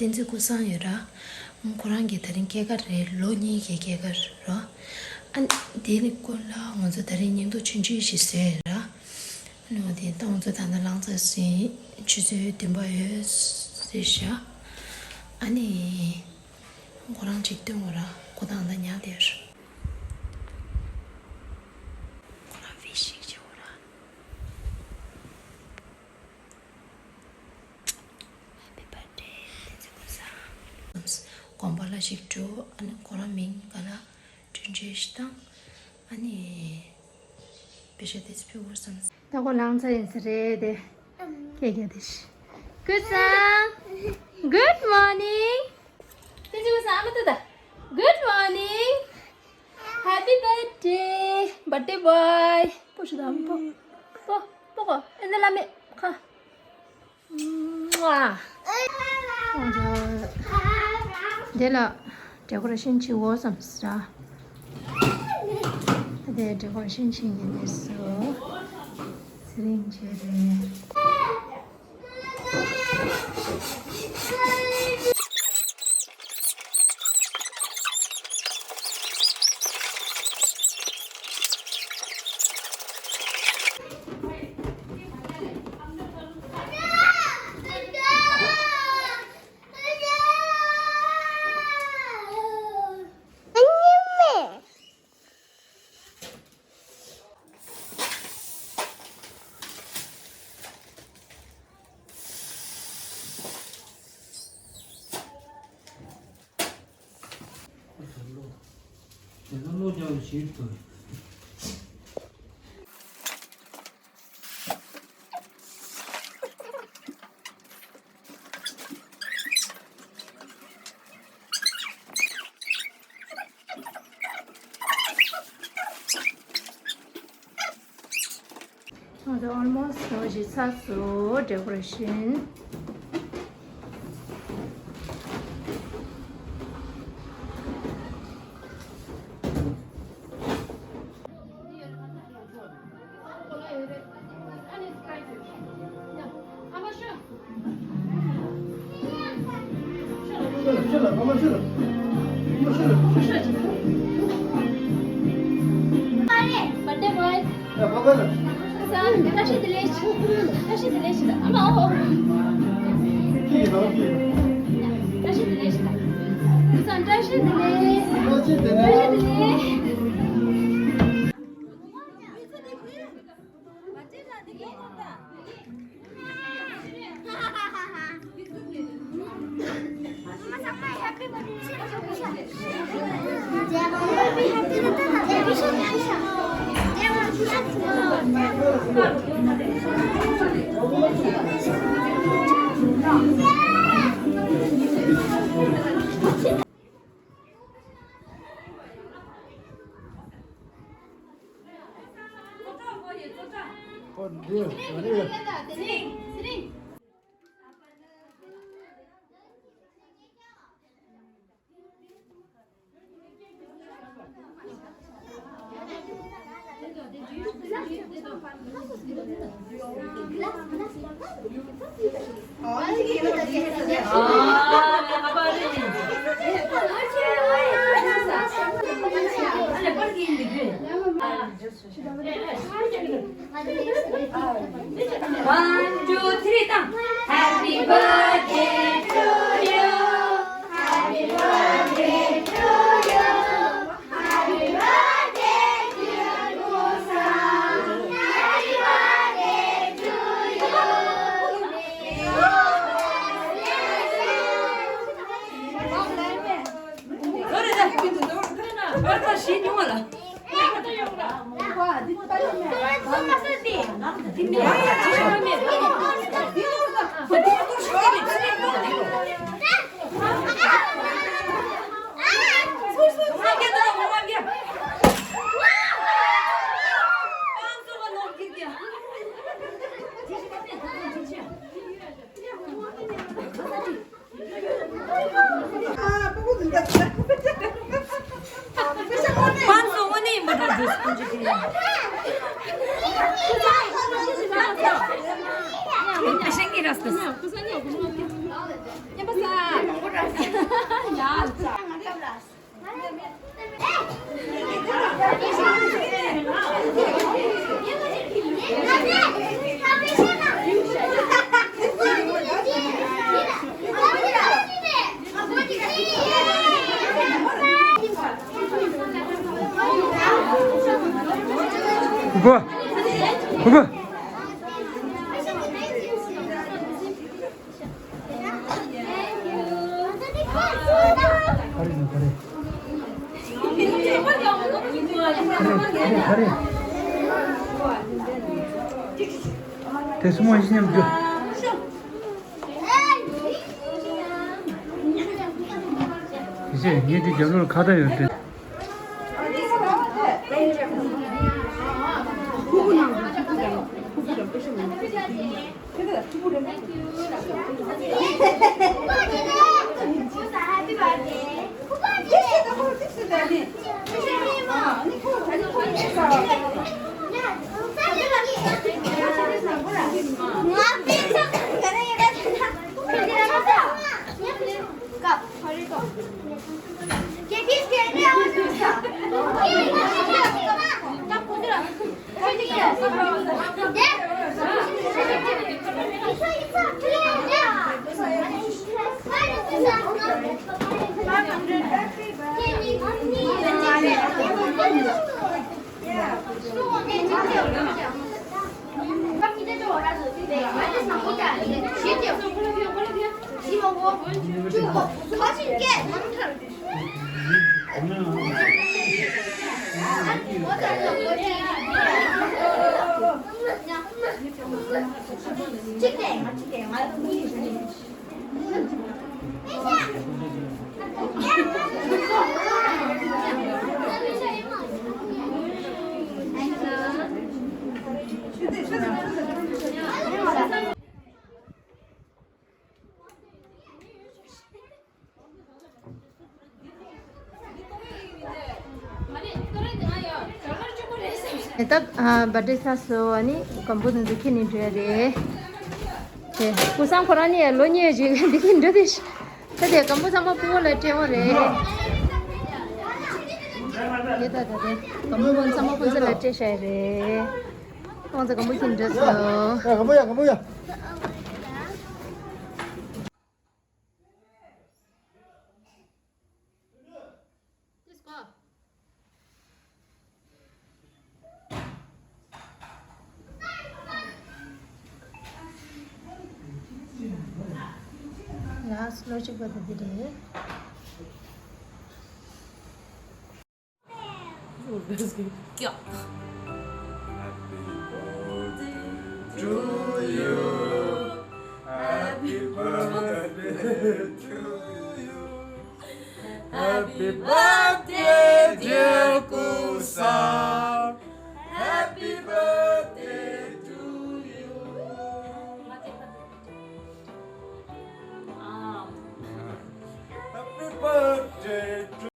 tenzi kusan yura kurangi tarin kega re loni kega ro an deni kola ngonzo tarin nyendo chinchi shi se ra no de tongzo tanda langza si chizu timba ye se sha ani kurang chikde ora kudanda nya de shi kurang fishing ji ora happy birthday tenzi kusan 고발라 식조 아니 고라밍 가나 준제시다 아니 베제데스 피우르선 타고 랑자 인스레데 케게데시 굿상 굿 모닝 테지고사 아무도다 굿 모닝 해피 버스데이 버스데이 보이 보시다 한번 뽀뽀 엔젤라메 가 데라 데코레이션 치워 삼스라 데 데코레이션 치기네서 스링체레 almost so decoration One, two, three, down. Happy birthday to you. Happy birthday to you. Happy birthday, dear Gosam. Happy birthday to 생일이었어. 예뻤어. 오빠! 오빠! 다리 좀 다리. 대수모 이시냐면 줘. 이제 얘들 연을 가다요. तब बर्थडे सा सो अनि कंपून दिखिन रे जे कुसाम खरानी लोनी जे दिखिन दिस तदे कंपू साम पुले टेव रे ये ता दे कंपू बन साम पुसे लटे शे रे कौन सा कंपू किन दस कंपू야 Last logic with the video. Yeah. To you. Happy birthday to you. Happy birthday, dear Kusam. Happy birthday to you. Happy birthday to